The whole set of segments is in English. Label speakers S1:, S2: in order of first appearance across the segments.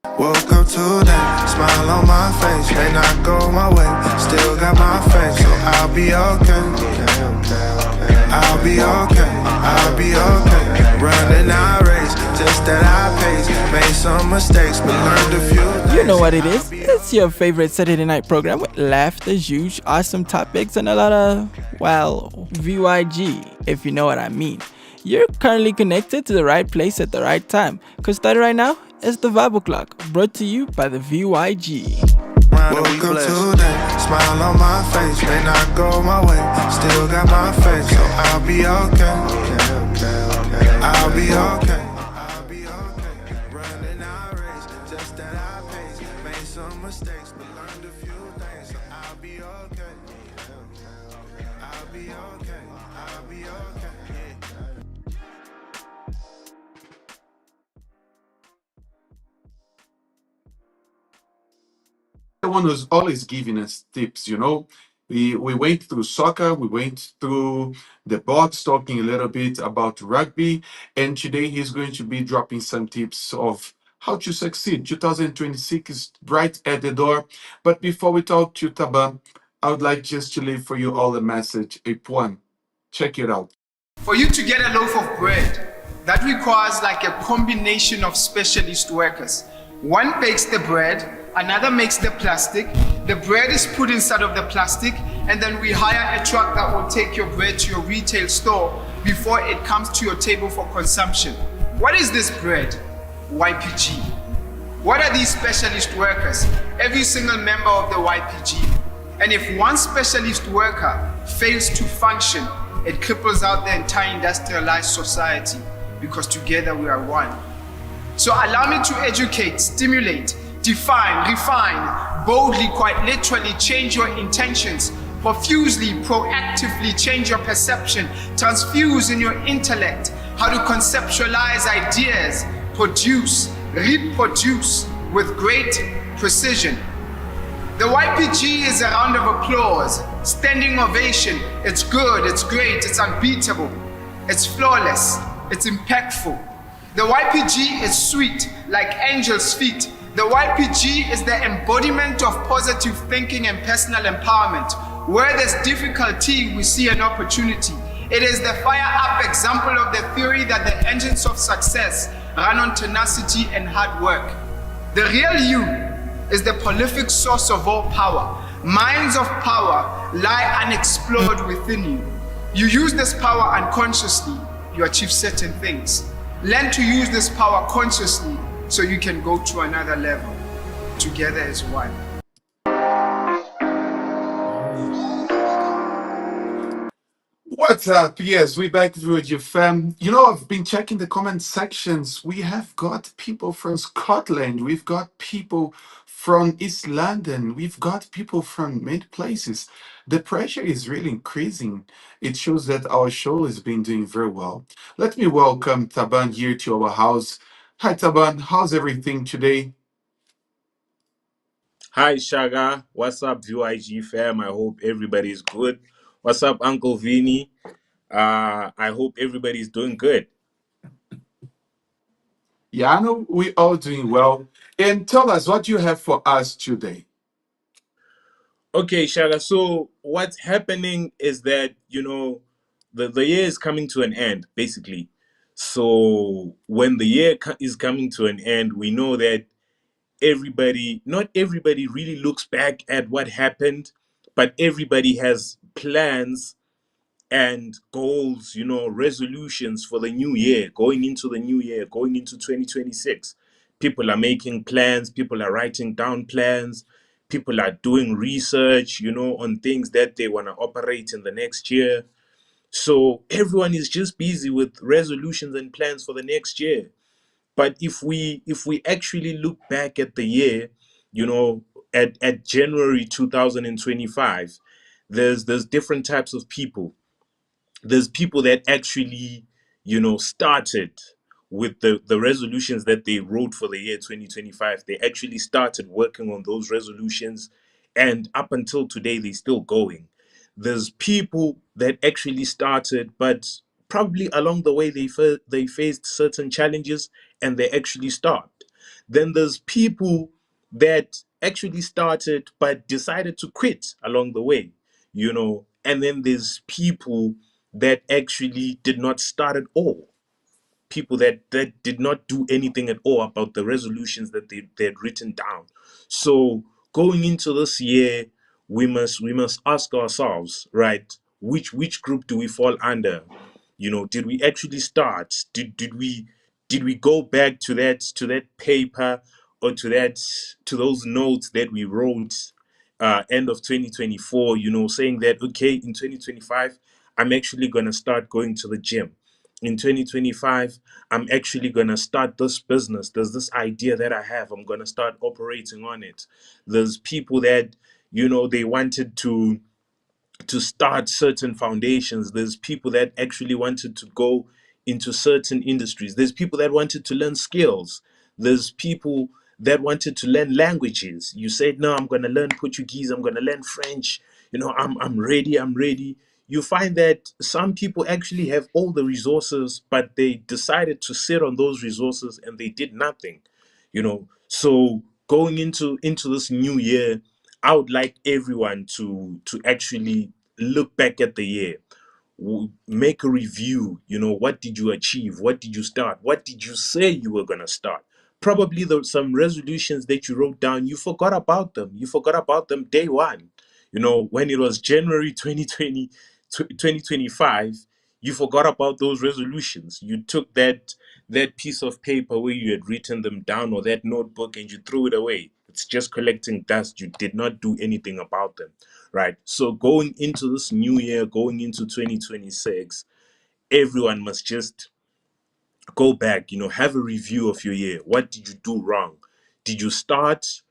S1: Woke up today, smile on my face, may not go my way, still got my faith, so I'll be okay. I'll be okay, I'll be okay. Running our race, just at our pace, made some mistakes, but learned a few things.
S2: You know what it is. It's your favorite Saturday night program with laughter, huge, awesome topics, and a lot of, well, VYG, if you know what I mean. You're currently connected to the right place at the right time. Because starting right now is the Vibe O'Clock, brought to you by the VYG.
S1: Woke up today, smile on my face, may not go my way, still got my faith, so I'll be okay. I'll be okay. I'll be okay. Running our race, just at our pace, made some mistakes, but learned a few things, so I'll be okay. I'll be okay. I'll be okay.
S3: The one who's always giving us tips, you know. We went through soccer, we went through the box, talking a little bit about rugby, and today he's going to be dropping some tips of how to succeed. 2026 is right at the door. But before we talk to Taban, I would like just to leave for you all a message, a poem. Check it out.
S4: For you to get a loaf of bread, that requires like a combination of specialist workers. One bakes the bread, another makes the plastic, the bread is put inside of the plastic, and then we hire a truck that will take your bread to your retail store before it comes to your table for consumption. What is this bread? YPG. What are these specialist workers? Every single member of the YPG. And if one specialist worker fails to function, it cripples out the entire industrialized society, because together we are one. So allow me to educate, stimulate, define, refine, boldly, quite literally change your intentions, profusely, proactively change your perception, transfuse in your intellect, how to conceptualize ideas, produce, reproduce with great precision. The YPG is a round of applause, standing ovation. It's good, it's great, it's unbeatable, it's flawless, it's impactful. The YPG is sweet, like angels' feet. The YPG is the embodiment of positive thinking and personal empowerment. Where there's difficulty, we see an opportunity. It is the fire-up example of the theory that the engines of success run on tenacity and hard work. The real you is the prolific source of all power. Mines of power lie unexplored within you. You use this power unconsciously, you achieve certain things. Learn to use this power consciously so you can go to another level. Together as one.
S3: What's up? Yes, we back with you, fam. You know, I've been checking the comment sections. We have got people from Scotland. We've got people from East London. We've got people from many places. The pressure is really increasing. It shows that our show has been doing very well. Let me welcome Taban here to our house. Hi, Taban. How's everything today?
S5: Hi, Shaga. What's up, VYG fam? I hope everybody's good. What's up, Uncle Vinny? I hope everybody's doing good.
S3: Yeah, I know we all doing well. And tell us what you have for us today.
S5: Okay, Shaga. So what's happening is that, the year is coming to an end, basically. So when the year is coming to an end, we know that not everybody really looks back at what happened, but everybody has plans and goals, resolutions for the new year, going into the new year, going into 2026. People are making plans, people are writing down plans, people are doing research, on things that they want to operate in the next year. So everyone is just busy with resolutions and plans for the next year. But if we actually look back at the year, at January 2025, there's different types of people. There's people that actually started with the resolutions that they wrote for the year 2025. They actually started working on those resolutions, and up until today they're still going. There's people that actually started, but probably along the way they faced certain challenges and they actually stopped. Then there's people that actually started but decided to quit along the way, and then there's people that actually did not start at all, people that did not do anything at all about the resolutions that they had written down. So going into this year, we must ask ourselves, right, which group do we fall under? Did we actually start? Did we go back to that paper, or to those notes that we wrote end of 2024, saying that, okay, in 2025 I'm actually going to start going to the gym. In 2025 I'm actually going to start this business. There's this idea that I have, I'm going to start operating on it. There's people that, they wanted to start certain foundations. There's people that actually wanted to go into certain industries. There's people that wanted to learn skills. There's people that wanted to learn languages. You said, no, I'm going to learn Portuguese, I'm going to learn French. I'm ready, I'm ready. You find that some people actually have all the resources, but they decided to sit on those resources and they did nothing. So going into this new year, I would like everyone to actually look back at the year, make a review. What did you achieve? What did you start? What did you say you were going to start? Probably there's some resolutions that you wrote down, you forgot about them. You forgot about them day one. When it was January 2025, you forgot about those resolutions. You took that piece of paper where you had written them down, or that notebook, and you threw it away. It's just collecting dust. You did not do anything about them, right? So going into this new year, going into 2026, everyone must just go back, have a review of your year. What did you do wrong? Did you start?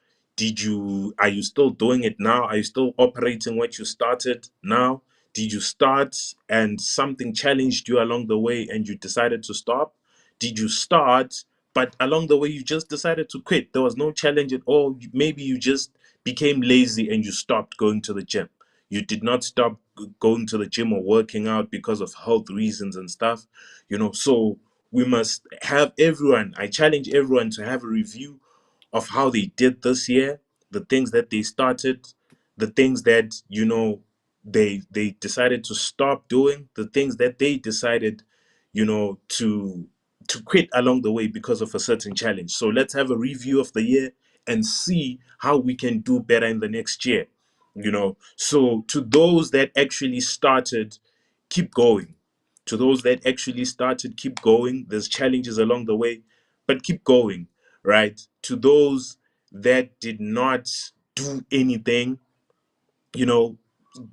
S5: Are you still doing it now? Are you still operating what you started now? Did you start and something challenged you along the way and you decided to stop? Did you start, but along the way you just decided to quit? There was no challenge at all. Maybe you just became lazy and you stopped going to the gym. You did not stop going to the gym or working out because of health reasons and stuff. So we must have everyone, I challenge everyone to have a review of how they did this year, the things that they started, the things that, they decided to stop doing, the things that they decided, to quit along the way because of a certain challenge. So let's have a review of the year and see how we can do better in the next year. So to those that actually started, keep going. To those that actually started, keep going. There's challenges along the way, but keep going, right? To those that did not do anything, you know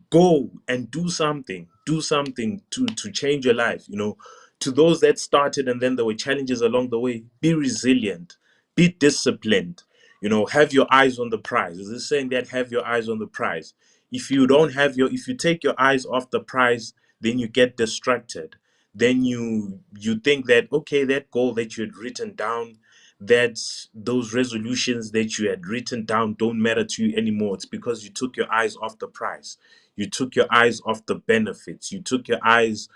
S5: go and do something to change your life. To those that started and then there were challenges along the way, be resilient, be disciplined. Have your eyes on the prize. Is this saying that have your eyes on the prize? If you take your eyes off the prize, then you get distracted. Then you think that, okay, that goal that you had written down, that those resolutions that you had written down don't matter to you anymore. It's because you took your eyes off the prize. You took your eyes off the benefits. You took your eyes,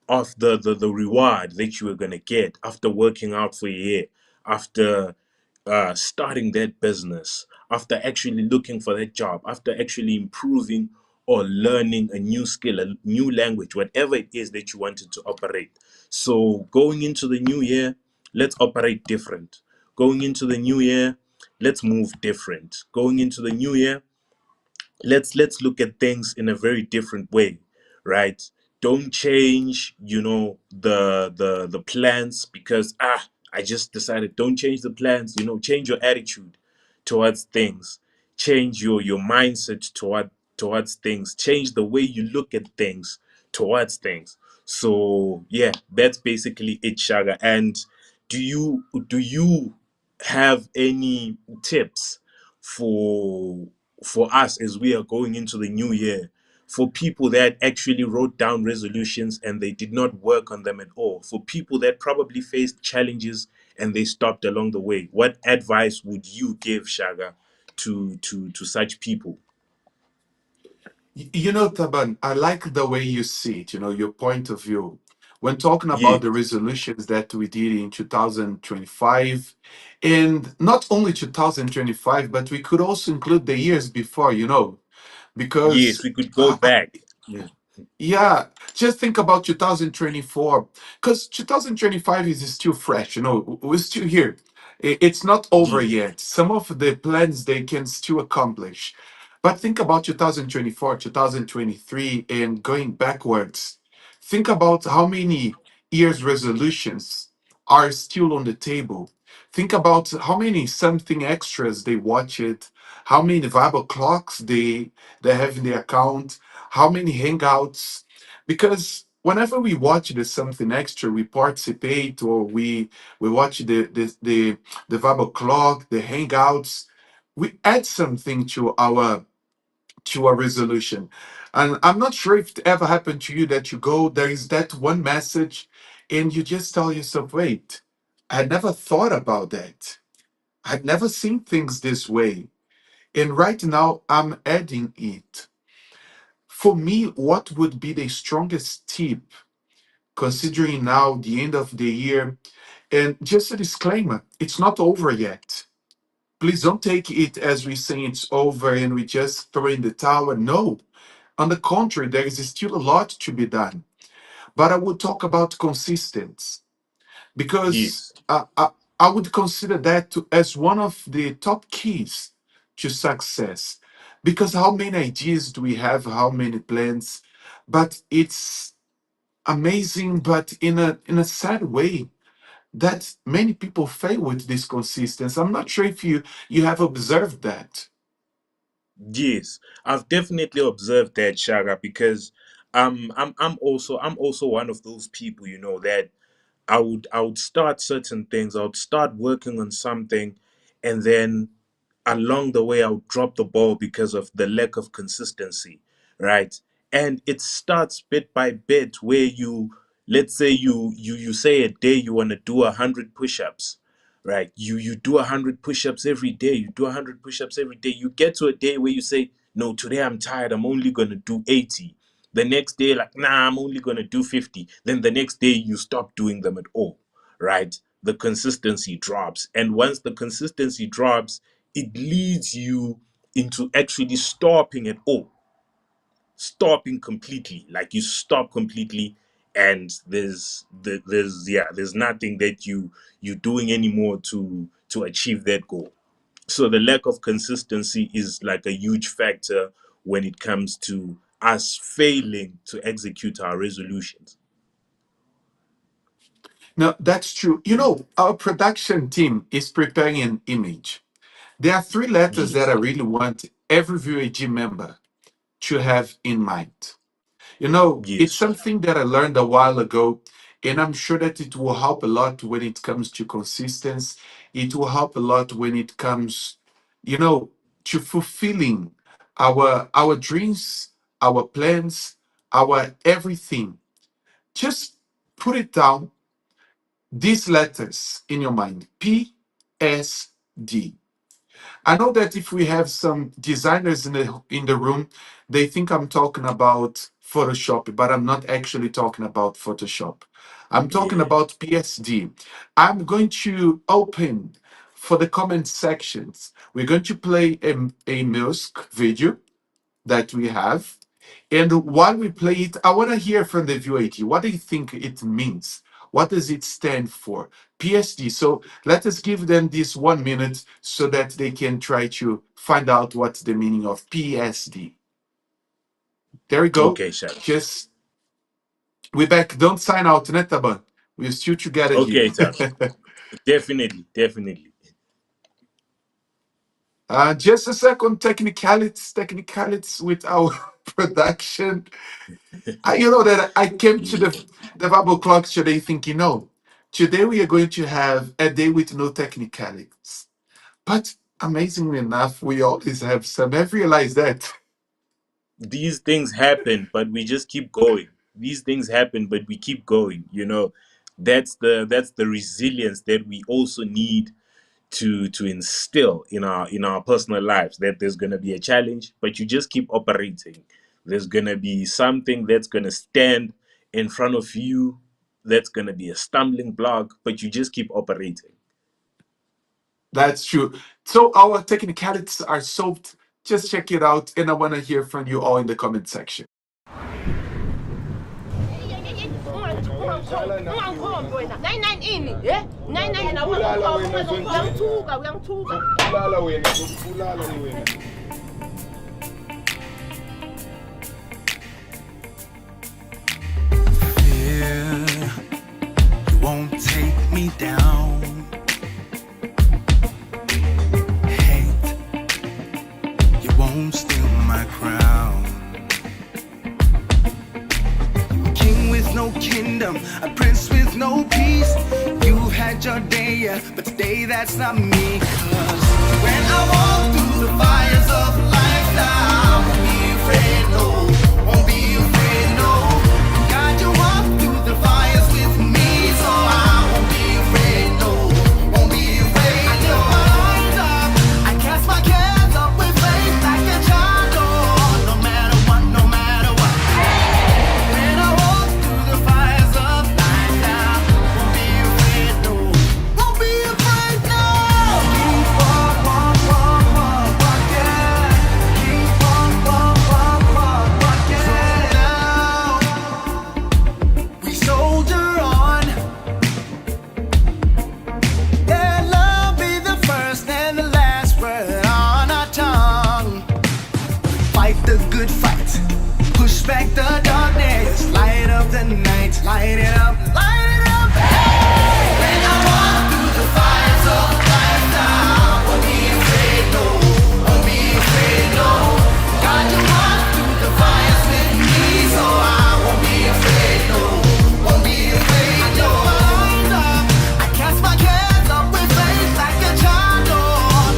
S5: off the reward that you were going to get after working out for a year, after starting that business, after actually looking for that job, after actually improving or learning a new skill, a new language, whatever it is that you wanted to operate. So going into the new year, let's operate different. Going into the new year, let's move different. Going into the new year, let's look at things in a very different way, right? Don't change, the plans because I just decided. Don't change the plans. Change your attitude towards things. Change your mindset towards things. Change the way you look at things towards things. So yeah, that's basically it, Shaga. And do you have any tips for us as we are going into the new year, for people that actually wrote down resolutions and they did not work on them at all, for people that probably faced challenges and they stopped along the way? What advice would you give, Shaga, to such people?
S3: Taban, I like the way you see it, your point of view. when talking about
S5: Yes,
S3: the resolutions that we did in 2025, and not only 2025, but we could also include the years before,
S5: yes,
S3: because
S5: we could go back. Mm.
S3: yeah, just think about 2024, because 2025 is still fresh, we're still here. It's not over
S5: Yes,
S3: yet. Some of the plans they can still accomplish. But think about 2024, 2023, and going backwards. Think about how many years resolutions are still on the table. Think about how many something extras they watched, how many Vibe clocks they have in their account, how many hangouts, because whenever we watch the something extra, we participate, or we watch the Vibe clock, the hangouts, we add something to our resolution. And I'm not sure if it ever happened to you that you go, there is that one message, and you just tell yourself, wait, I had never thought about that. I'd never seen things this way. And right now I'm adding it. For me, what would be the strongest tip, considering now the end of the year? And just a disclaimer, it's not over yet. Please don't take it as we say it's over and we just throw in the towel. No, on the contrary, there is still a lot to be done. But I would talk about consistency, because
S5: yes,
S3: I would consider that as one of the top keys to success. Because how many ideas do we have? How many plans? But it's amazing, but in a sad way, that many people fail with this consistency. I'm not sure if you have observed that.
S5: yes. I've definitely observed that, Shaga, because I'm also one of those people, that I would start certain things. I would start working on something, and then along the way I would drop the ball because of the lack of consistency, right? And it starts bit by bit, where let's say you say a day you want to do 100 push-ups, right? You do 100 push-ups every day. You do 100 push-ups every day. You get to a day where you say, no, today I'm tired. I'm only gonna do 80. The next day, like, nah, I'm only gonna do 50. Then the next day you stop doing them at all, right? The consistency drops. And once the consistency drops, it leads you into actually stopping at all, stopping completely. Like, you stop completely, and there's nothing that you're doing anymore to achieve that goal. So the lack of consistency is like a huge factor when it comes to us failing to execute our resolutions.
S3: No, that's true. Our production team is preparing an image. There are three letters that I
S5: Yes,
S3: really want every VAG member to have in mind. It's
S5: yes,
S3: something that I learned a while ago, and I'm sure that it will help a lot when it comes to consistency. It will help a lot when it comes, to fulfilling our dreams, our plans, our everything. Just put it down, these letters in your mind. PSD. I know that if we have some designers in the room, they think I'm talking about Photoshop, but I'm not actually talking about Photoshop. I'm talking
S5: yeah.
S3: about PSD. I'm going to open for the comment sections. We're going to play a music video that we have. And while we play it, I want to hear from the VUAT. What do you think it means? What does it stand for? PSD. So let us give them this 1 minute so that they can try to find out what's the meaning of PSD. There we go.
S5: Okay, Shara.
S3: Just, we're back. Don't sign out, Netaban. We're still together here.
S5: Okay, Tara. Definitely, definitely.
S3: Just a second, technicalities with our production. You know that I came to
S5: Yeah.
S3: the Bible clock today thinking, no, today we are going to have a day with no technicalities. But amazingly enough, we always have some. I've realized that.
S5: These things happen, but we just keep going. These things happen, but we keep going. That's the resilience that we also need to instill in our personal lives. That there's gonna be a challenge, but you just keep operating. There's gonna be something that's gonna stand in front of you, that's going to be a stumbling block, but you just keep operating.
S3: That's true. So our technicalities are solved. Just check it out, and I want to hear from you all in the comment section.
S1: Fear, you won't take me down. Hate, you won't steal my crown. King with no kingdom, a prince with no peace. You've had your day, yeah, but today that's not me. 'Cause when I walk through the fires of life now, I won't be afraid, no, won't be afraid, no. God, you walk through the fires with me, so I won't be afraid, no, won't be afraid. I lift my arms up, I cast my cares up with faith like a child, oh, no matter what, no matter what. When I walk through the fires of life now, won't be afraid, no, won't be afraid, no. Keep walk, walk, walk, walk, walk, yeah. Keep walk, walk, walk, walk, walk, yeah. So now we soldier on. Let love be the first and the last word on our tongue. Fight the good fight, push back the darkness, light up the night, light it up, light it up. When I walk through the fires of life now, won't be afraid, no, won't be afraid, no. God, you walk through the fires with me, so I won't be afraid, no, won't be afraid, no. I cast my cares up with faith like a child, oh,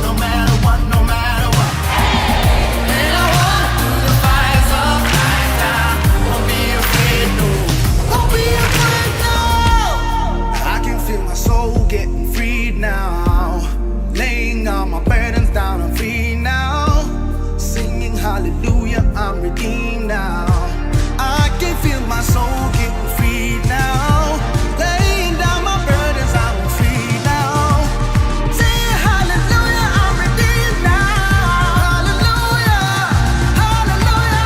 S1: no matter what, no matter what. When I walk through the fires of life now, won't be afraid, no, won't be afraid, no. I can feel my soul getting freed now, laying all my burdens down, I'm free now, singing hallelujah, I'm redeemed now. I can feel my soul getting freed now, laying down my burdens, I'm free now, singing hallelujah, I'm redeemed now, hallelujah, hallelujah.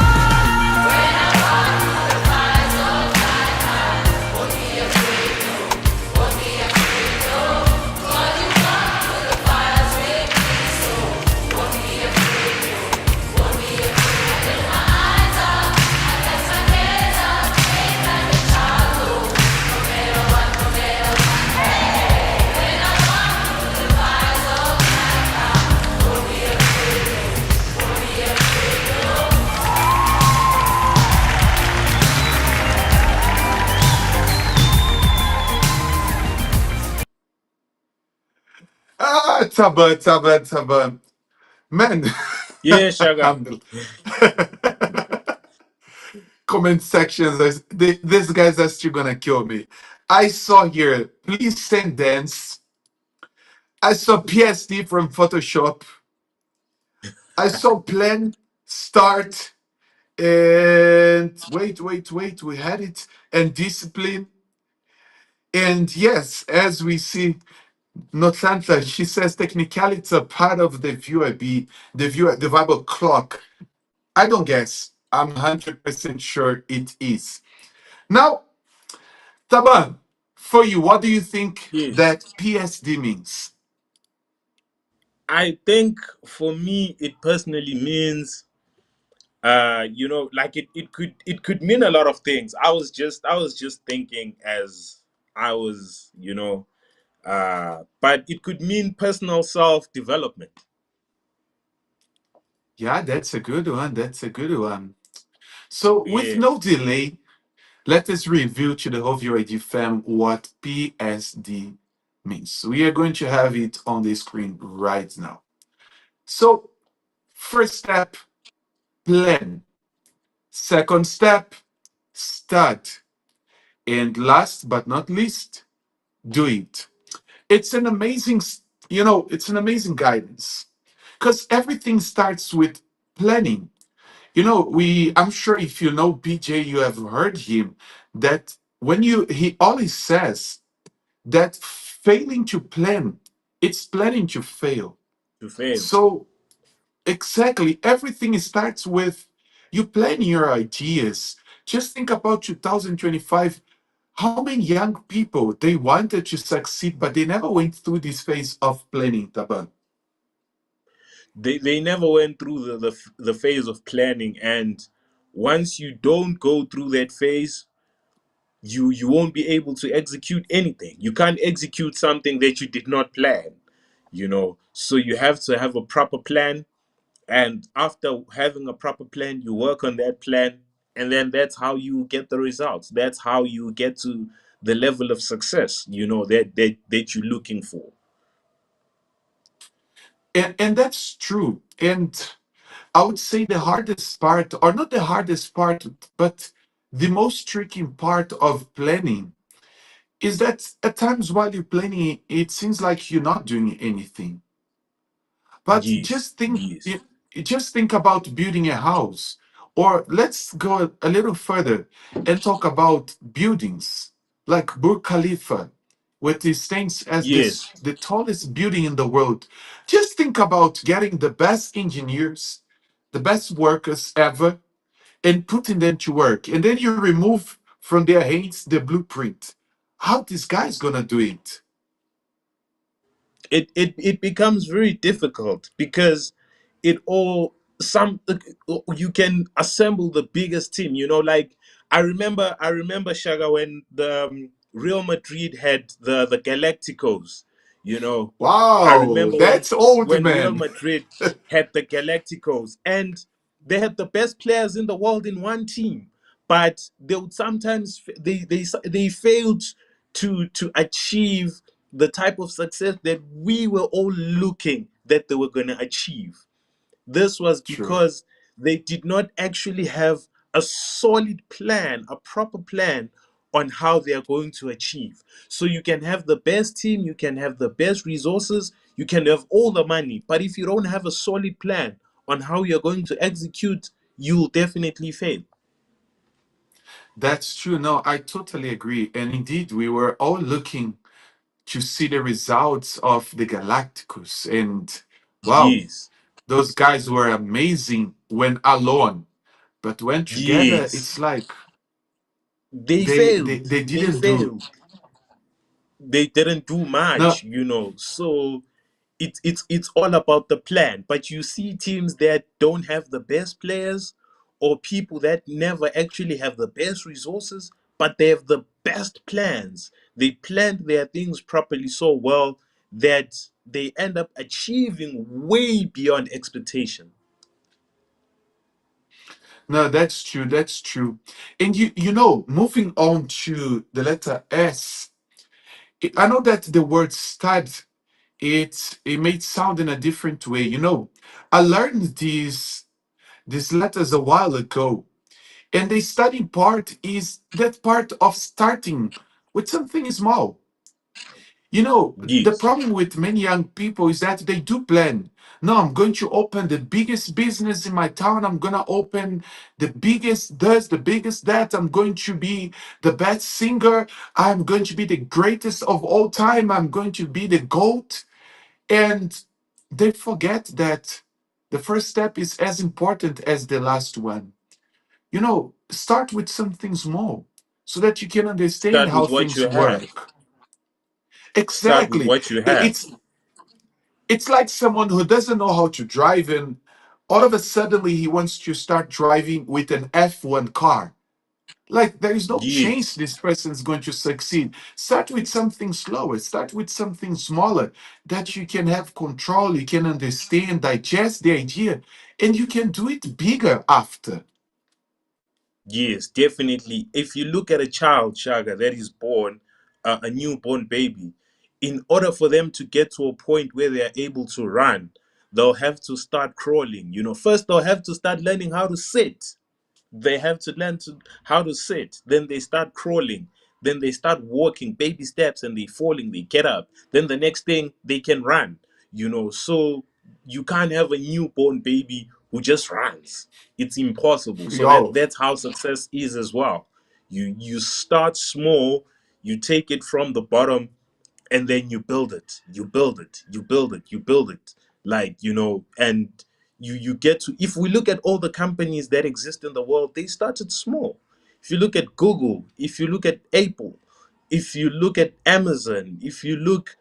S3: Ah, Taba, Taba, Taba. Man,
S5: Yeah, Shaga.
S3: comment sections, these guys are still gonna kill me. I saw here, please send dance. I saw PSD from Photoshop. I saw plan, start, and wait, we had it, and discipline. And yes, as we see, Notanta, she says technicalities are part of the VYB, the Vibe O'Clock. I don't guess. I'm 100% sure it is. Now, Taban, for you, what do you think
S5: Yes.
S3: that PSD means?
S5: I think for me, it personally means, like it could mean a lot of things. I was just thinking as I was, but it could mean personal self-development.
S3: Yeah, that's a good one. That's a good one. So, with
S5: Yeah.
S3: no delay, let us review to the whole VYG fam what PSD means. We are going to have it on the screen right now. So, first step, plan. Second step, start. And last but not least, do it. It's an amazing, it's an amazing guidance because everything starts with planning. I'm sure if you know BJ, you have heard him that when you he always says that failing to plan, it's planning to fail.
S5: To fail.
S3: So exactly, everything starts with you planning your ideas. Just think about 2025. How many young people they wanted to succeed, but they never went through this phase of planning, Taban?
S5: They never went through the phase of planning, and once you don't go through that phase, you won't be able to execute anything. You can't execute something that you did not plan, so you have to have a proper plan, and after having a proper plan, you work on that plan, and then that's how you get the results. That's how you get to the level of success, that you're looking for.
S3: And that's true. And I would say the hardest part, or not the hardest part, but the most tricky part of planning is that at times while you're planning, it seems like you're not doing anything. But
S5: Yes, yes,
S3: just think about building a house. Or let's go a little further and talk about buildings like Burj Khalifa, which is stands as
S5: yes.
S3: the tallest building in the world. Just think about getting the best engineers, the best workers ever, and putting them to work. And then you remove from their hands the blueprint. How this guy's gonna do it?
S5: It becomes very difficult because it all some you can assemble the biggest team, like I remember Shaga, when the Real Madrid had the Galacticos. you know I
S3: Wow,
S5: remember when
S3: that's old,
S5: when Real
S3: man.
S5: Madrid had the Galacticos, and they had the best players in the world in one team, but they would sometimes they failed to achieve the type of success that we were all looking that they were going to achieve. This was
S3: True.
S5: because they did not actually have a solid plan, a proper plan on how they are going to achieve. So you can have the best team, you can have the best resources, you can have all the money, but if you don't have a solid plan on how you're going to execute, you'll definitely fail.
S3: That's true. No, I totally agree. And indeed, we were all looking to see the results of the Galacticos. And wow,
S5: Yes.
S3: those guys were amazing when alone. But when together,
S5: Yes.
S3: it's like
S5: They
S3: they they,
S5: failed.
S3: they
S5: They
S3: didn't do.
S5: failed. They didn't do
S3: No,
S5: much. So it's all about the plan. But you see teams that don't have the best players, or people that never actually have the best resources, but they have the best plans. They planned their things properly so well that they end up achieving way beyond expectation.
S3: no, that's true. That's true. And you know, moving on to the letter S, I know that the word stud, it may sound in a different way. You know, I learned these letters a while ago. And the starting part is that part of starting with something small. You know, the
S5: Yes,
S3: problem with many young people is that they do plan. No, I'm going to open the biggest business in my town. I'm going to open the biggest this, the biggest that. I'm going to be the best singer. I'm going to be the greatest of all time. I'm going to be the GOAT. And they forget that the first step is as important as the last one. You know, start with something small so that you can understand
S5: start
S3: how
S5: with what
S3: things
S5: you have.
S3: work.
S5: Start with
S3: Exactly.
S5: what you
S3: I-
S5: have.
S3: it's like someone who doesn't know how to drive and all of a suddenly he wants to start driving with an F1 car. Like there is no chance
S5: Yes.
S3: this person is going to succeed. Start with something slower, start with something smaller that you can have control, you can understand, digest the idea, and you can do it bigger after.
S5: Yes, definitely. If you look at a child, Shaga, that is born, a newborn baby, in order for them to get to a point where they are able to run, they'll have to start crawling. First they'll have to start learning how to sit. They have to learn how to sit. Then they start crawling. Then they start walking baby steps, and they falling, they get up. Then the next thing, they can run. So you can't have a newborn baby who just runs. It's impossible. So
S3: Yo,
S5: that's how success is as well. You start small, you take it from the bottom, and then you build it, you build it, you build it, you build it, like, and you get to, if we look at all the companies that exist in the world, they started small. If you look at Google, if you look at Apple, if you look at Amazon, if you look,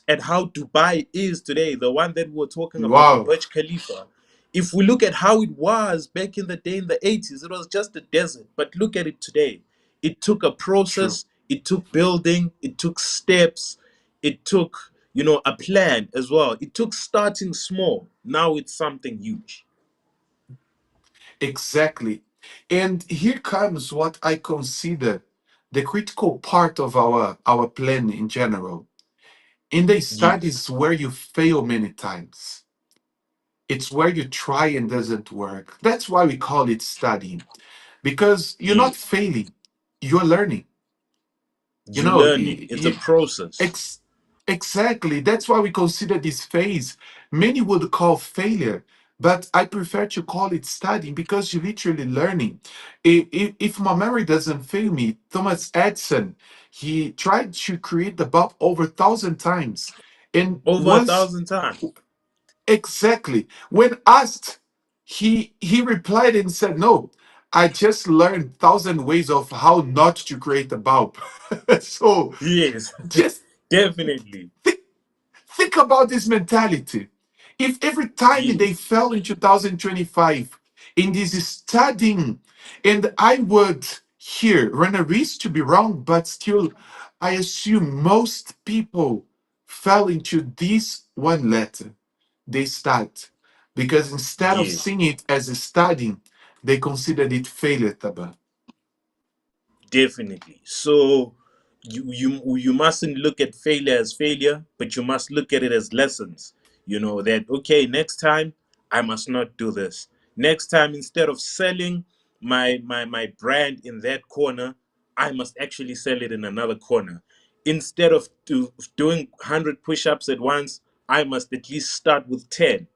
S5: at how Dubai is today, the one that we were talking about, the
S3: Wow.
S5: Burj Khalifa. If we look at how it was back in the day, in the 80s, it was just a desert. But look at it today. It took a
S3: True.
S5: process, it took building, it took steps, it took, a plan as well. It took starting small. Now it's something huge.
S3: Exactly. And here comes what I consider the critical part of our plan in general. In the
S5: Yes.
S3: studies where you fail many times, it's where you try and doesn't work. That's why we call it studying, because you're not
S5: Yes.
S3: failing, you're learning. You
S5: You
S3: know,
S5: learning. It's a process.
S3: ex- exactly. That's why we consider this phase. Many would call failure, but I prefer to call it studying because you're literally learning. If my memory doesn't fail me, Thomas Edison, he tried to create the bulb over 1,000 times, and
S5: Over a
S3: once
S5: thousand times.
S3: exactly when asked, he replied and said, "No, I just learned 1,000 ways of how not to create a bulb." So
S5: Yes.
S3: just
S5: Definitely.
S3: think about this mentality. If every time they
S5: Yes.
S3: fell in 2025 in this studying, and I would here run a risk to be wrong, but still, I assume most people fell into this one letter. They start because instead of
S5: Yes.
S3: seeing it as a studying, they considered it failure, Taba.
S5: Definitely. So you mustn't look at failure as failure, but you must look at it as lessons. That, okay, next time I must not do this. Next time, instead of selling my brand in that corner, I must actually sell it in another corner. Instead of doing 100 push-ups at once, I must at least start with 10.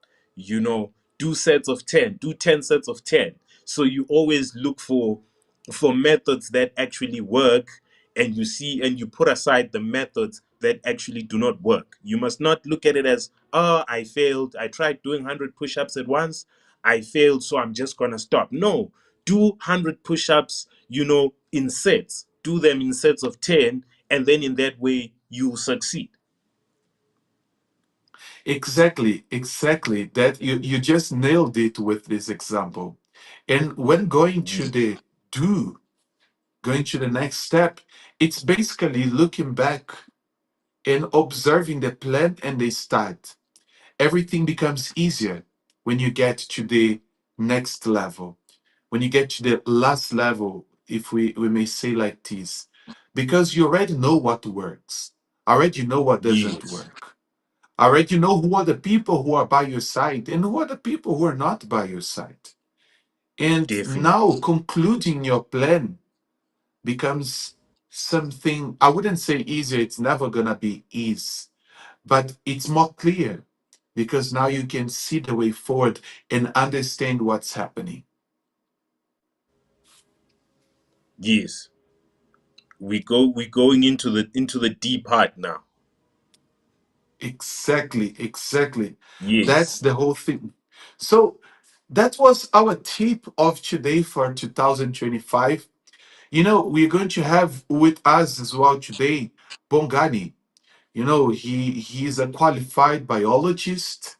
S5: Do sets of 10, do 10 sets of 10. So you always look for methods that actually work, and you put aside the methods that actually do not work. You must not look at it as, oh, I failed, I tried doing 100 push-ups at once, I failed, so I'm just gonna stop. No, do 100 push-ups, in sets. Do them in sets of 10, and then in that way you succeed.
S3: Exactly, exactly. That you just nailed it with this example. And when going to
S5: Yes.
S3: the do, going to the next step, it's basically looking back and observing the plan and the start. Everything becomes easier when you get to the next level, when you get to the last level, if we may say like this, because you already know what works, already know what doesn't
S5: Yes.
S3: work, already know who are the people who are by your side and who are the people who are not by your side. And now
S5: Definitely.
S3: concluding your plan becomes something, I wouldn't say easier, it's never gonna be easy, but it's more clear because now you can see the way forward and understand what's happening.
S5: Yes. We're going into the deep part now.
S3: Exactly, exactly.
S5: Yes.
S3: That's the whole thing. So that was our tip of today for 2025. We're going to have with us as well today Bongani. He's a qualified biologist,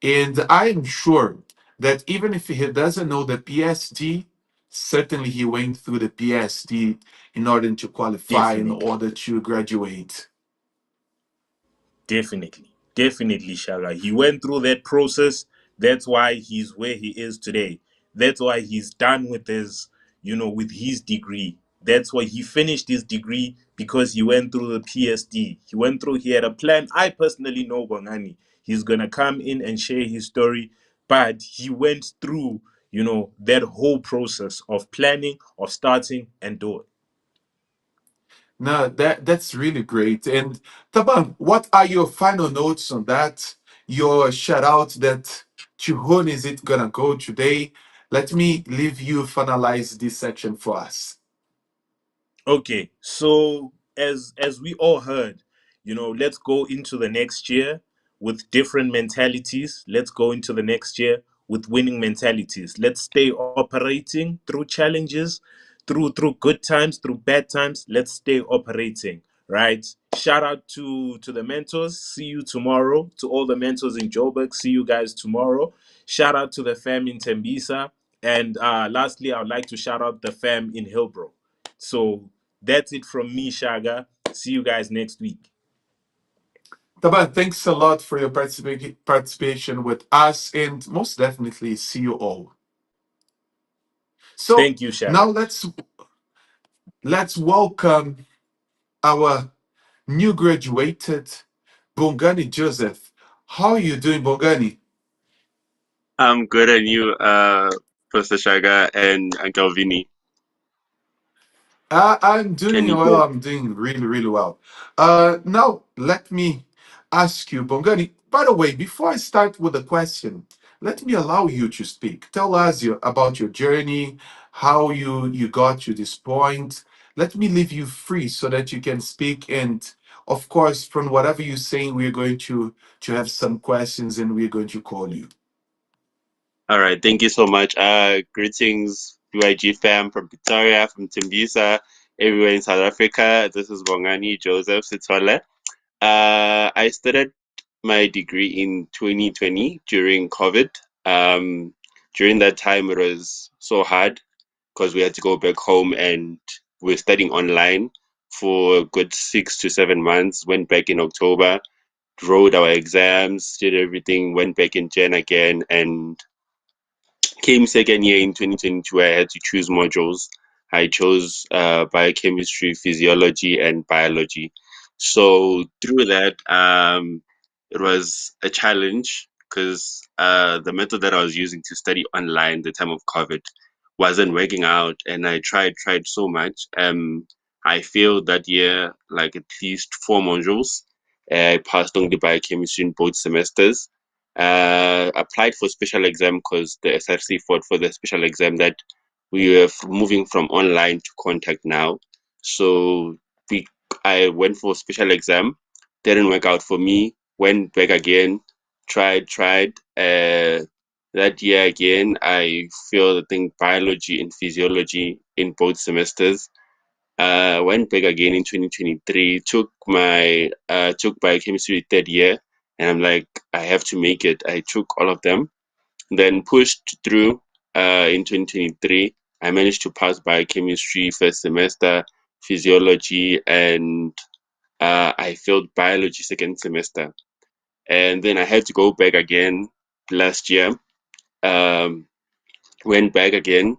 S3: and I am sure that even if he doesn't know the PSD, certainly he went through the PSD in order to qualify, in
S5: Definitely.
S3: order to graduate.
S5: Definitely. Definitely, Shaga. He went through that process. That's why he's where he is today. That's why he's done with his degree. That's why he finished his degree, because he went through the PSD. He had a plan. I personally know Bongani. He's gonna come in and share his story, but he went through, that whole process of planning, of starting and doing.
S3: No, that's really great. And Taban, what are your final notes on that? Your shout out that to whom is it gonna go today? Let me leave you finalize this section for us.
S5: Okay, so as we all heard, let's go into the next year with different mentalities. Let's go into the next year with winning mentalities. Let's stay operating through challenges, through good times, through bad times. Let's stay operating, right? Shout out to the mentors. See you tomorrow. To all the mentors in Joburg, see you guys tomorrow. Shout out to the fam in Tembisa. And lastly, I would like to shout out the fam in Hillbrow. So that's it from me, Shaga. See you guys next week.
S3: Taban, thanks a lot for your participation with us, and most definitely see you all. So
S5: Thank you,
S3: now
S5: Shaga.
S3: let's welcome our new graduated Bongani Joseph. How are you doing, Bongani?
S6: I'm good at you, Professor Shaga and Uncle Vinny.
S3: I'm
S6: Can
S3: doing
S6: you
S3: well.
S6: hear?
S3: I'm doing really, really well. Now, let me ask you, Bongani. By the way, before I start with the question, let me allow you to speak. Tell us about your journey, how you got to this point. Let me leave you free so that you can speak. And of course, from whatever you're saying, we're going to have some questions, and we're going to call you.
S6: All right, thank you so much. Greetings, VYG fam from Pretoria, from Tembisa, everywhere in South Africa. This is Bongani Joseph Sitole. I studied my degree in 2020 during COVID. Um, During that time, it was so hard because we had to go back home and we're studying online for a good 6 to 7 months. Went back in October, wrote our exams, did everything, went back in Jan again, and came second year in 2022. I had to choose modules. I chose biochemistry, physiology, and biology. So through that, it was a challenge because the method that I was using to study online the time of COVID wasn't working out, and I tried so much. I failed that year like at least 4 modules. I passed only biochemistry in both semesters. Applied for special exam because the SRC fought for the special exam that we were moving from online to contact now. So we, I went for special exam, didn't work out for me. Went back again, tried. That year again, I failed I think biology and physiology in both semesters. Went back again in 2023, took biochemistry third year, and I'm like, I have to make it. I took all of them, then pushed through in 2023. I managed to pass biochemistry first semester, physiology, and I failed biology second semester. And then I had to go back again last year. Um, Went back again,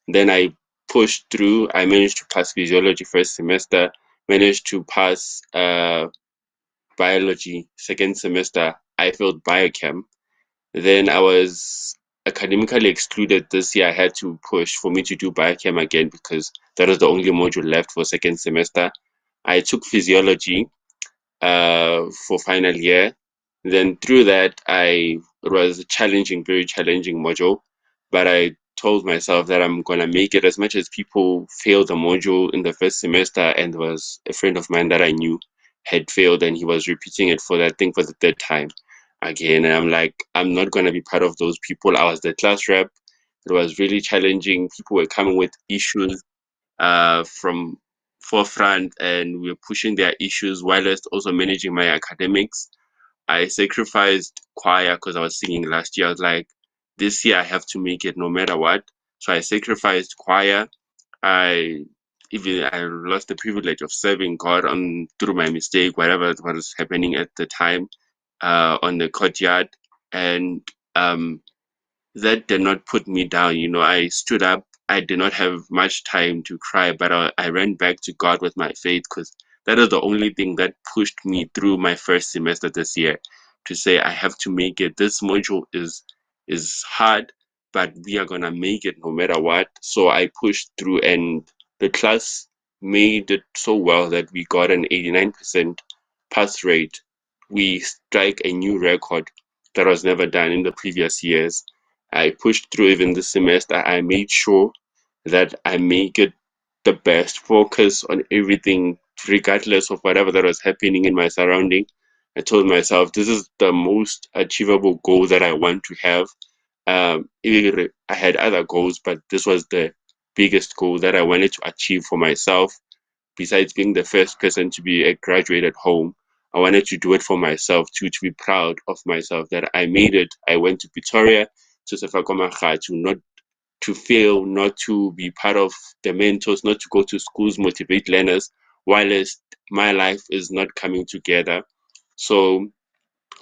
S6: then I pushed through. I managed to pass physiology first semester, managed to pass biology second semester. I failed biochem. Then I was academically excluded this year. I had to push for me to do biochem again because that was the only module left for second semester. I took physiology for final year. Then through that, it was a challenging, very challenging module, but I told myself that I'm gonna make it. As much as people failed the module in the first semester, and there was a friend of mine that I knew had failed, and he was repeating it for that thing for the third time again. And I'm like, I'm not gonna be part of those people. I was the class rep. It was really challenging. People were coming with issues from forefront, and we were pushing their issues whilst also managing my academics. I sacrificed choir because I was singing last year. I was like, this year I have to make it no matter what. So I sacrificed choir. I I lost the privilege of serving God on through my mistake, whatever was happening at the time, on the courtyard, and that did not put me down. I stood up. I did not have much time to cry, but I ran back to God with my faith because that is the only thing that pushed me through my first semester this year to say I have to make it. This module is hard, but we are gonna make it no matter what. So I pushed through, and the class made it so well that we got an 89% pass rate. We strike a new record that was never done in the previous years. I pushed through even this semester. I made sure that I make it the best, focus on everything, regardless of whatever that was happening in my surrounding. I told myself this is the most achievable goal that I want to have. I had other goals, but this was the biggest goal that I wanted to achieve for myself. Besides being the first person to be a graduate at home, I wanted to do it for myself too, to be proud of myself that I made it. I went to Pretoria to Sefako to not to fail, not to be part of the mentors, not to go to schools, motivate learners, whilst my life is not coming together. So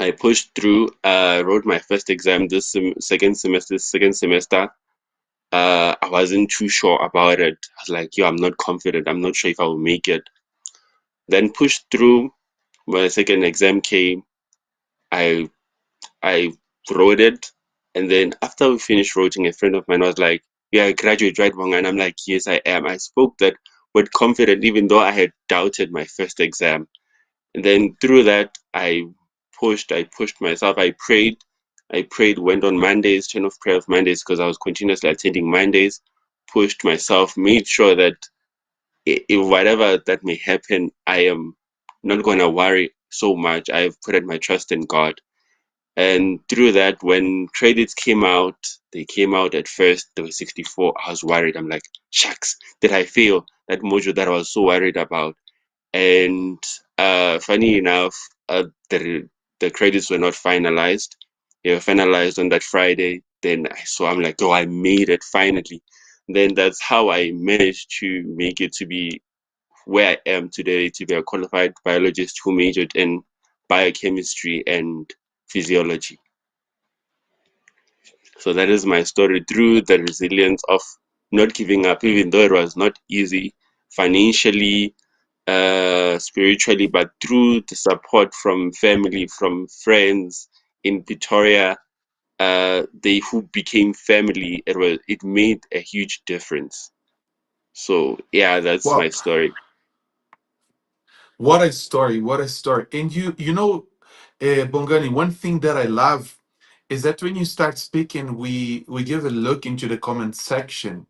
S6: I pushed through, wrote my first exam this second semester. I wasn't too sure about it. I was like, yo, I'm not confident. I'm not sure if I will make it. Then pushed through. When the second exam came, I I wrote it, and then after we finished writing, a friend of mine was like, "Yeah, I graduate, right, Bong?" And I'm like, "Yes, I am." I spoke that with confidence, even though I had doubted my first exam. And then through that, I pushed myself. I prayed, went on Mondays, turn off prayer of Mondays because I was continuously attending Mondays, pushed myself, made sure that whatever that may happen, I am not going to worry so much. I've put my trust in God. And through that, when credits came out, they came out at first, they were 64. I was worried. I'm like, shucks, did I fail that module that I was so worried about? And funny enough, the credits were not finalized. They were finalized on that Friday. Then I'm like, oh, I made it finally. Then that's how I managed to make it to be where I am today, to be a qualified biologist who majored in biochemistry and physiology. So that is my story through the resilience of not giving up, even though it was not easy financially, spiritually, but through the support from family, from friends in Pretoria, they who became family. It made a huge difference. So yeah, that's my
S3: Wow,
S6: story.
S3: what a story! What a story! And Bongani, one thing that I love is that when you start speaking, we give a look into the comment section.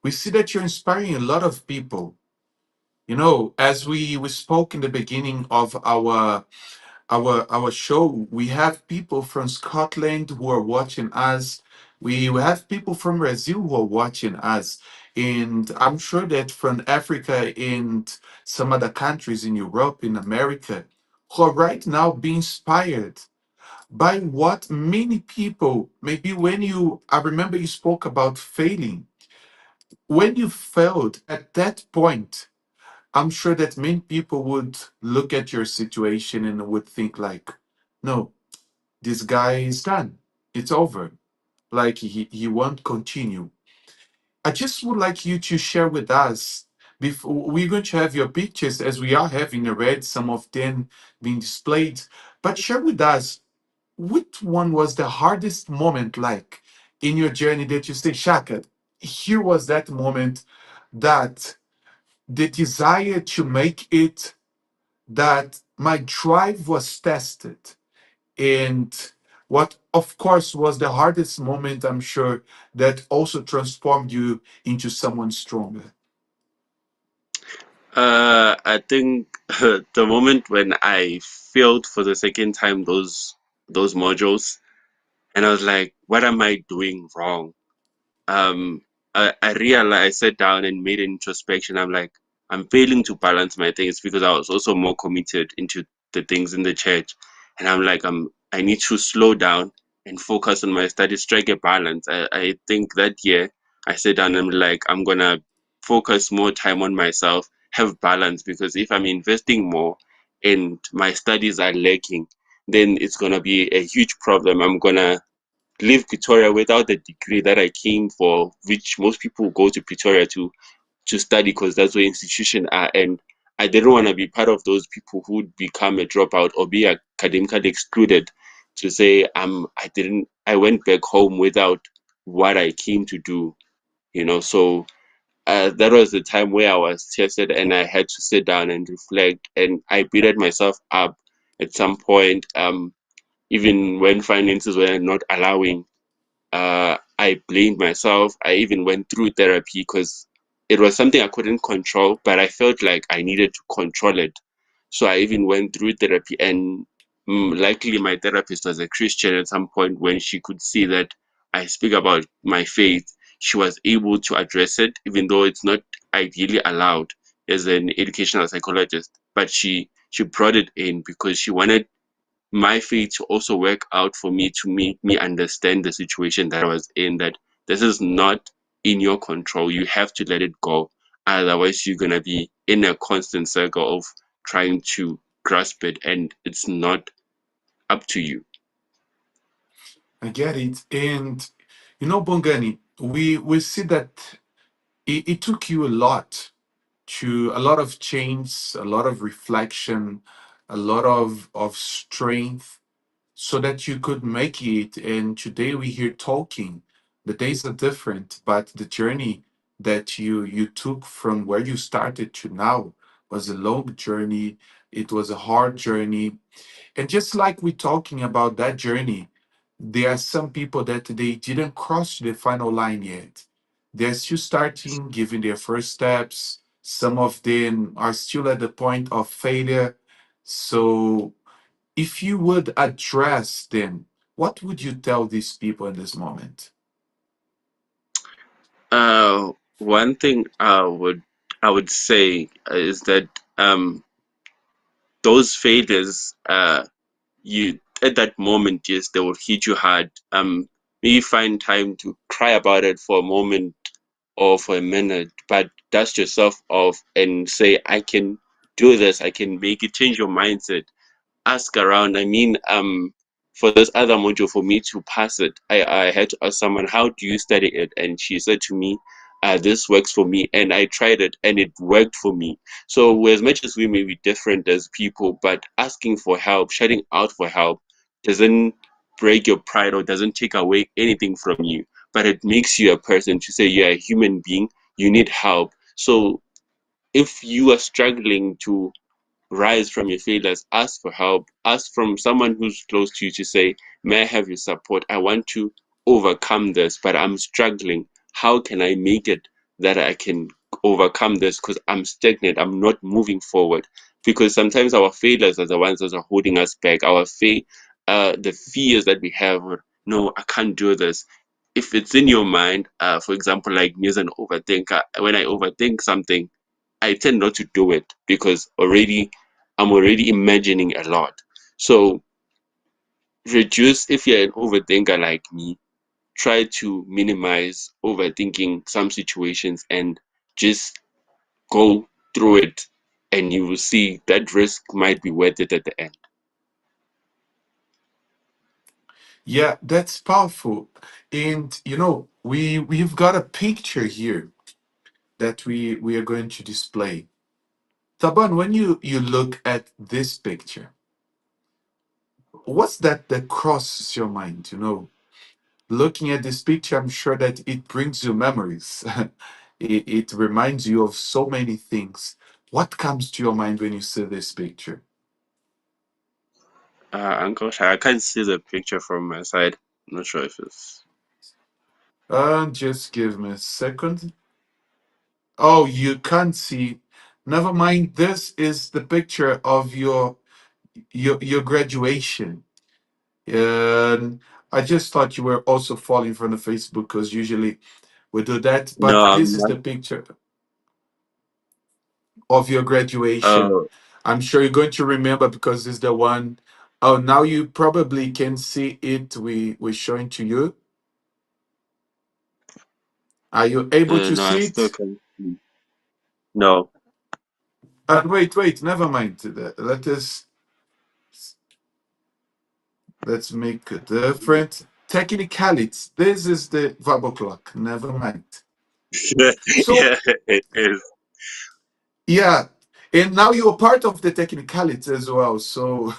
S3: We see that you're inspiring a lot of people. As we spoke in the beginning of our show, we have people from Scotland who are watching us. We have people from Brazil who are watching us. And I'm sure that from Africa and some other countries in Europe, in America, who are right now being inspired by what many people, maybe I remember you spoke about failing. When you failed at that point, I'm sure that many people would look at your situation and would think like, no, this guy is done. It's over. Like he won't continue. I just would like you to share with us. Before we're going to have your pictures as we are having already, some of them being displayed. But share with us which one was the hardest moment like in your journey that you say, Shaka, here was that moment that the desire to make it, that my drive was tested. And what, of course, was the hardest moment, I'm sure, that also transformed you into someone stronger.
S6: I think the moment when I failed for the second time those modules, and I was like, what am I doing wrong? I realized, I sat down and made an introspection. I'm like, I'm failing to balance my things because I was also more committed into the things in the church. And I'm like, I need to slow down and focus on my studies, strike a balance. I think that year I sat down and I'm like, I'm gonna focus more time on myself, have balance, because if I'm investing more and my studies are lacking, then it's gonna be a huge problem. I'm gonna leave Pretoria without the degree that I came for, which most people go to Pretoria to study because that's where institutions are. And I didn't want to be part of those people who would become a dropout or be academically excluded to say I went back home without what I came to do. So that was the time where I was tested and I had to sit down and reflect, and I beated myself up at some point, even when finances were not allowing. I blamed myself. I even went through therapy because it was something I couldn't control, but I felt like I needed to control it. So I even went through therapy, and luckily my therapist was a Christian at some point. When she could see that I speak about my faith, she was able to address it, even though it's not ideally allowed as an educational psychologist. But she brought it in because she wanted my faith to also work out for me, to make me understand the situation that I was in, that this is not in your control. You have to let it go. Otherwise, you're going to be in a constant circle of trying to grasp it, and it's not up to you.
S3: I get it. And Bongani, we see that it took you a lot of change, a lot of reflection, a lot of strength so that you could make it. And today we here talking. The days are different, but the journey that you took from where you started to now was a long journey. It was a hard journey. And just like we're talking about that journey, there are some people that they didn't cross the final line yet. They're still starting, giving their first steps. Some of them are still at the point of failure. So, if you would address them, what would you tell these people in this moment?
S6: One thing I would say is that those failures, you at that moment, yes, they will hit you hard. Maybe find time to cry about it for a moment or for a minute, but dust yourself off and say, I can do this, I can make it, change your mindset, ask around. I mean, for this other module, for me to pass it, I had to ask someone, how do you study it? And she said to me, this works for me. And I tried it and it worked for me. So, as much as we may be different as people, but asking for help, shouting out for help, doesn't break your pride or doesn't take away anything from you, but it makes you a person to say you're a human being, you need help. So, if you are struggling to rise from your failures, ask for help, ask from someone who's close to you to say, may I have your support? I want to overcome this, but I'm struggling. How can I make it that I can overcome this? Because I'm stagnant, I'm not moving forward. Because sometimes our failures are the ones that are holding us back. The fears that we have, no, I can't do this. If it's in your mind, for example, like me as an overthinker, when I overthink something, I tend not to do it because I'm already imagining a lot. So reduce, if you're an overthinker like me, try to minimize overthinking some situations and just go through it, and you will see that risk might be worth it at the end.
S3: Yeah, that's powerful. And we've got a picture here that we are going to display. Taban, when you look at this picture, what's that crosses your mind? Looking at this picture, I'm sure that it brings you memories. It reminds you of so many things. What comes to your mind when you see this picture?
S6: Uncle Shah, I can't see the picture from my side. I'm not sure if it's.
S3: Just give me a second. Oh, you can't see. Never mind. This is the picture of your graduation. And I just thought you were also falling from the Facebook because usually we do that.
S6: No,
S3: But this
S6: I'm
S3: is
S6: not.
S3: the picture of your graduation.
S6: Oh,
S3: I'm sure you're going to remember because it's the one. Oh, now you probably can see it. We're showing to you. Are you able to
S6: no, I
S3: see
S6: still
S3: it?
S6: can't see. No.
S3: Wait, never mind. Let's make it different. Technicalities. This is the Vibe O'Clock. Never mind. So
S6: Yeah, it is.
S3: yeah, and now you're part of the technicalities as well. So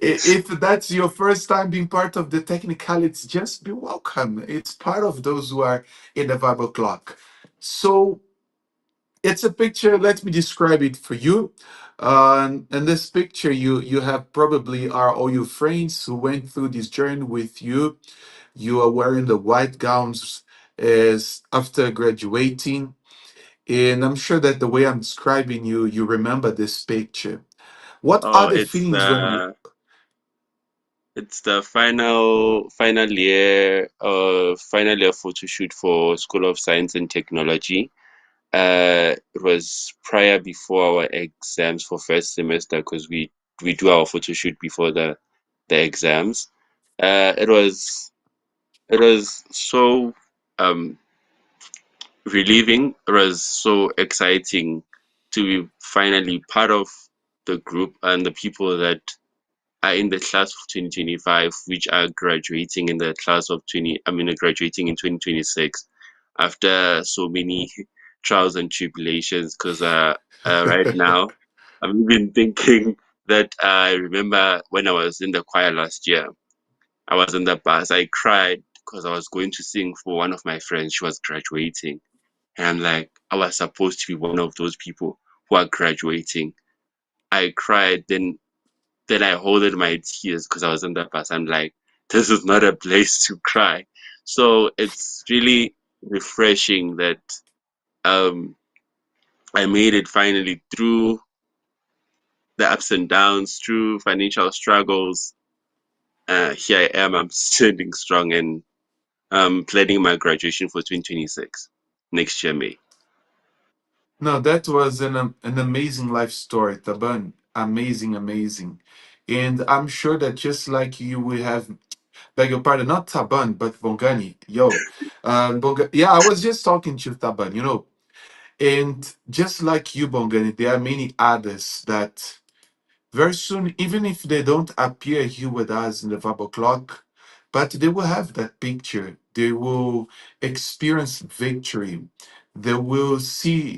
S3: if that's your first time being part of the technicalities, just be welcome. It's part of those who are in the Vibe O'Clock. So it's a picture. Let me describe it for you. In this picture, you have probably are all your friends who went through this journey with you. You are wearing the white gowns, as after graduating. And I'm sure that the way I'm describing you, you remember this picture. What
S6: Oh,
S3: are the feelings when you?
S6: it's the final year photo shoot for School of Science and Technology. It was prior before our exams for first semester because we do our photo shoot before the exams. It was so um relieving. It was so exciting to be finally part of the group and the people that are in the class of 2025, which are graduating in the class of 20, I mean, graduating in 2026 after so many trials and tribulations. Because right now, I've been thinking that I remember when I was in the choir last year, I was in the bus, I cried because I was going to sing for one of my friends. She was graduating. And I'm like, I was supposed to be one of those people who are graduating. I cried, then I holded my tears because I was in the bus. I'm like, this is not a place to cry. So it's really refreshing that um, I made it finally through the ups and downs, through financial struggles. Here I am. I'm standing strong and planning my graduation for 2026 next year, May.
S3: No, that was an amazing life story, Taban. Amazing, amazing. And I'm sure that just like you will have, beg your pardon, not Taban, but Bongani. Yo, yeah, I was just talking to Taban, and just like you, Bongani, there are many others that very soon, even if they don't appear here with us in the Vibe O'Clock, but they will have that picture. They will experience victory. They will see,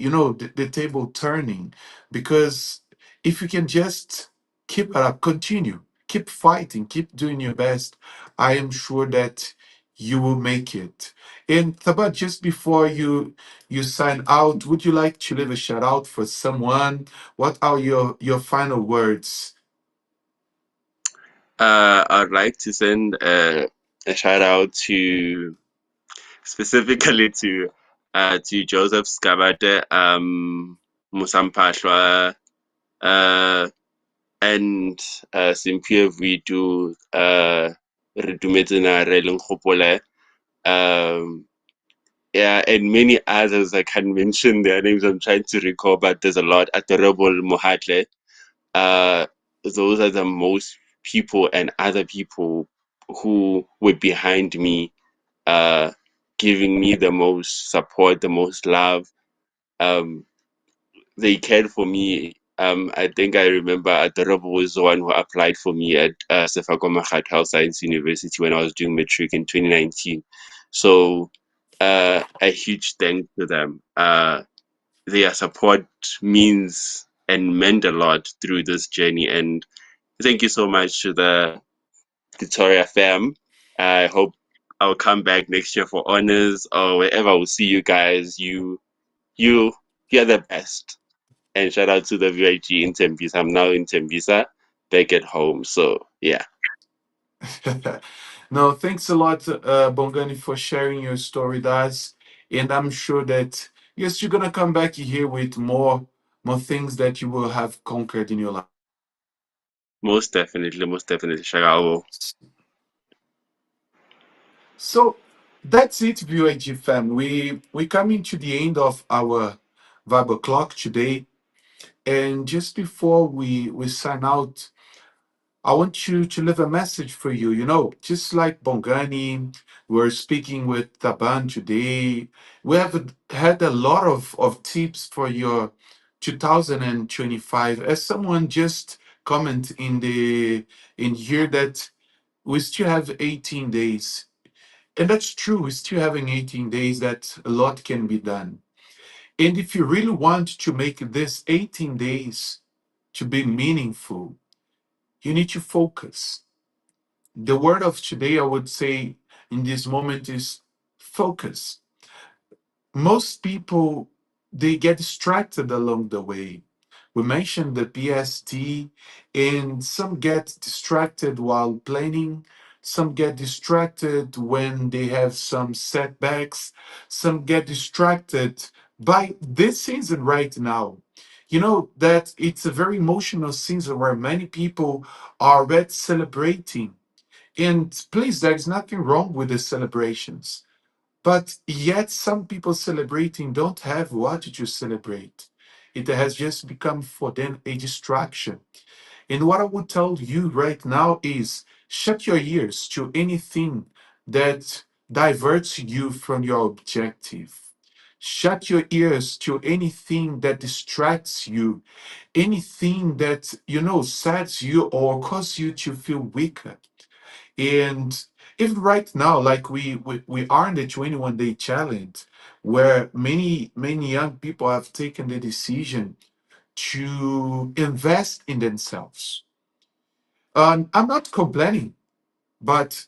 S3: the table turning. Because if you can just keep it up, continue, keep fighting, keep doing your best, I am sure that you will make it. And Tabat, just before you sign out, would you like to leave a shout out for someone? What are your final words?
S6: I'd like to send a shout out to specifically to Joseph Skabate, Musampashwa, uh, and Simpie Vidu, Redumetsena Releng Khopole, yeah, and many others. I can't mention their names. I'm trying to recall, but there's a lot. Adorable Mohatle. Uh, those are the most people and other people who were behind me, uh, giving me the most support, the most love. Um, they cared for me. I think I remember Adorable was the one who applied for me at Sefako Health Science University when I was doing matric in 2019. So a huge thank to them. Their support means and meant a lot through this journey. And thank you so much to the Victoria fam. I hope I'll come back next year for honors or wherever I will see you guys. You, you're the best. And shout out to the VYG in Tembisa. I'm now in Tembisa, back at home. So yeah,
S3: No, thanks a lot, Bongani, for sharing your story with us. And I'm sure that yes, you're gonna come back here with more things that you will have conquered in your life.
S6: most definitely. Shagao.
S3: So that's it, VOAG fam. We coming to the end of our Vibe O'Clock today. And just before we sign out, I want you to leave a message for you. Just like Bongani, we're speaking with Taban today. We have had a lot of tips for your 2025. As someone just comment in here that we still have 18 days. And that's true. We're still having 18 days that a lot can be done. And if you really want to make this 18 days to be meaningful, you need to focus. The word of today, I would say, in this moment is focus. Most people, they get distracted along the way. We mentioned the PST, and some get distracted while planning, Some get distracted when they have some setbacks. Some get distracted by this season right now. You know that it's a very emotional season where many people are already celebrating. And please, there's nothing wrong with the celebrations. But yet, some people celebrating don't have what to celebrate. It has just become for them a distraction. And what I would tell you right now is shut your ears to anything that diverts you from your objective. Shut your ears to anything that distracts you, anything that, sets you or causes you to feel weaker. And if right now, like we are in the 21-day challenge, where many young people have taken the decision to invest in themselves. I'm not complaining, but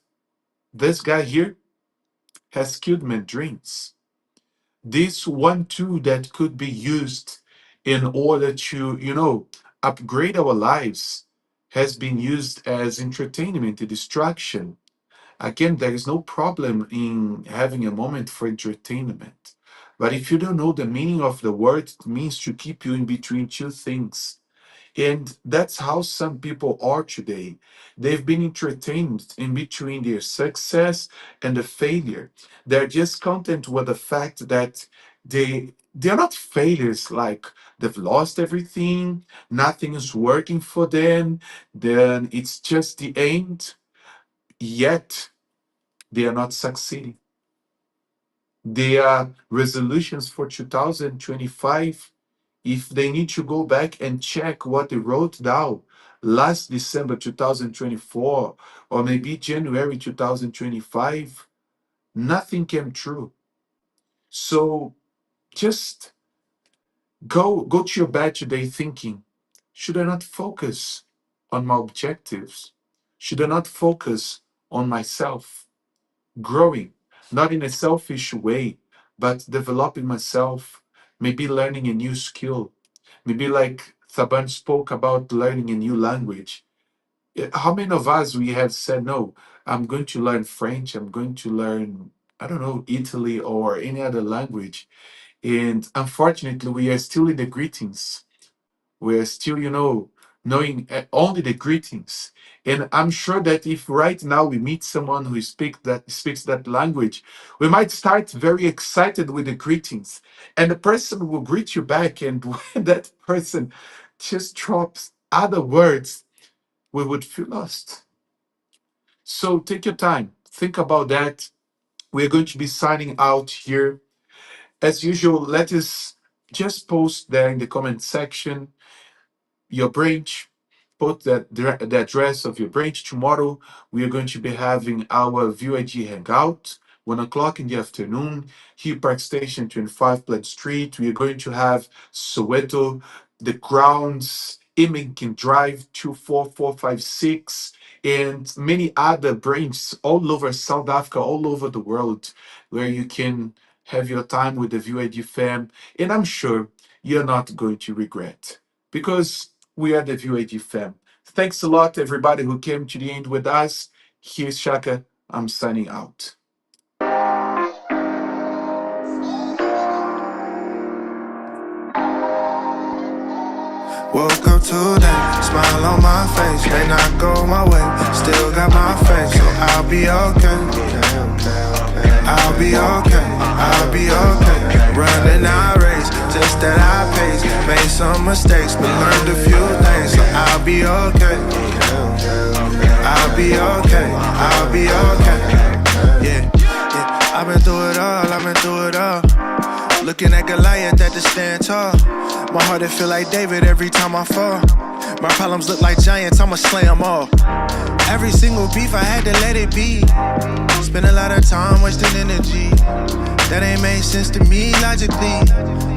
S3: this guy here has killed my dreams. This one tool that could be used in order to, upgrade our lives has been used as entertainment, a distraction. Again, there is no problem in having a moment for entertainment. But if you don't know the meaning of the word, it means to keep you in between two things. And that's how some people are today. They've been entertained in between their success and the failure. They're just content with the fact that they're not failures, like they've lost everything, nothing is working for them, then it's just the end, yet they are not succeeding. Their resolutions for 2025, if they need to go back and check what they wrote down last December 2024 or maybe January 2025, nothing came true. So just go to your bed today thinking, should I not focus on my objectives? Should I not focus on myself? Growing, not in a selfish way, but developing myself, maybe learning a new skill, maybe like Thaban spoke about learning a new language. How many of us we have said, no, I'm going to learn French, I'm going to learn, I don't know, Italy or any other language. And unfortunately, we are still in the greetings. We're still, knowing only the greetings. And I'm sure that if right now we meet someone who speaks that language, we might start very excited with the greetings. And the person will greet you back. And when that person just drops other words, we would feel lost. So take your time, think about that. We're going to be signing out here. As usual, let us just post there in the comment section your branch, put the address of your branch. Tomorrow, we are going to be having our VYG Hangout, 1 o'clock in the afternoon, Hill Park Station, 25 Platt Street. We are going to have Soweto, the grounds, Imminkin Drive, 24456, and many other branches all over South Africa, all over the world, where you can have your time with the VYG fam. And I'm sure you're not going to regret, because we are the VYG fam. Thanks a lot, everybody who came to the end with us. Here's Shaka. I'm signing out.
S1: Woke up today, smile on my face. May not go my way, still got my faith, so I'll be okay. I'll be okay, I'll be okay. Running our race, just at our pace. Made some mistakes, but learned a few things, so I'll be okay. I'll be okay, I'll be okay. Yeah, I've been through it all, I've been through it all. Looking at Goliath at the stand tall. My heart, it feel like David every time I fall. My problems look like giants, I'ma slay them all. Every single beef, I had to let it be. Spend a lot of time wasting energy. That ain't made sense to me logically.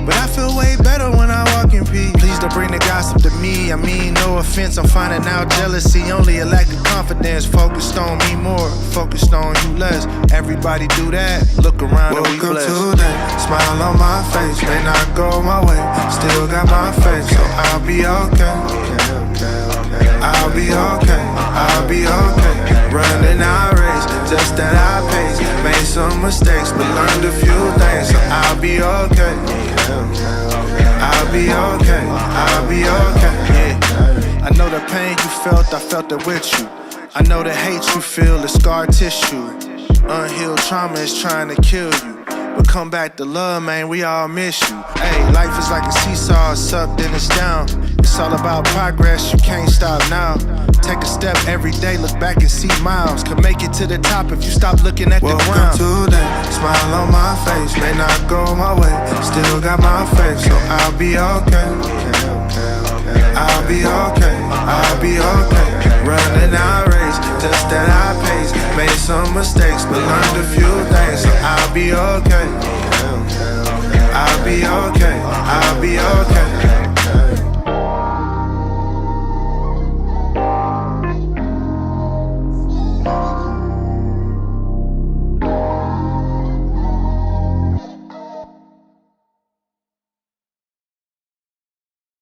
S1: But I feel way better when I walk in peace. Please don't bring the gossip to me. I mean, no offense, I'm finding out jealousy, only a lack of confidence. Focused on me more, focused on you less. Everybody do that, look around and we blessed. Woke up today, smile on my face. May not go my way, still got my faith, so I'll be okay. I'll be okay, I'll be okay. running our race, just at our pace. Made some mistakes, but learned a few things, so I'll be okay. I'll be okay, I'll be okay, yeah. I know the pain you felt, I felt it with you. I know the hate you feel, the scar tissue. Unhealed trauma is trying to kill you. But come back to love, man, we all miss you. Hey, life is like a seesaw, it's up, then it's down. It's all about progress, you can't stop now. Take a step every day, look back and see miles. Could make it to the top if you stop looking at the ground.
S2: Welcome
S1: today, smile on my face, may not go my way. Still got my faith, so I'll be okay. I'll be okay, I'll be okay. Running our race, just at our pace. Made some mistakes, but learned a few things, so I'll be okay.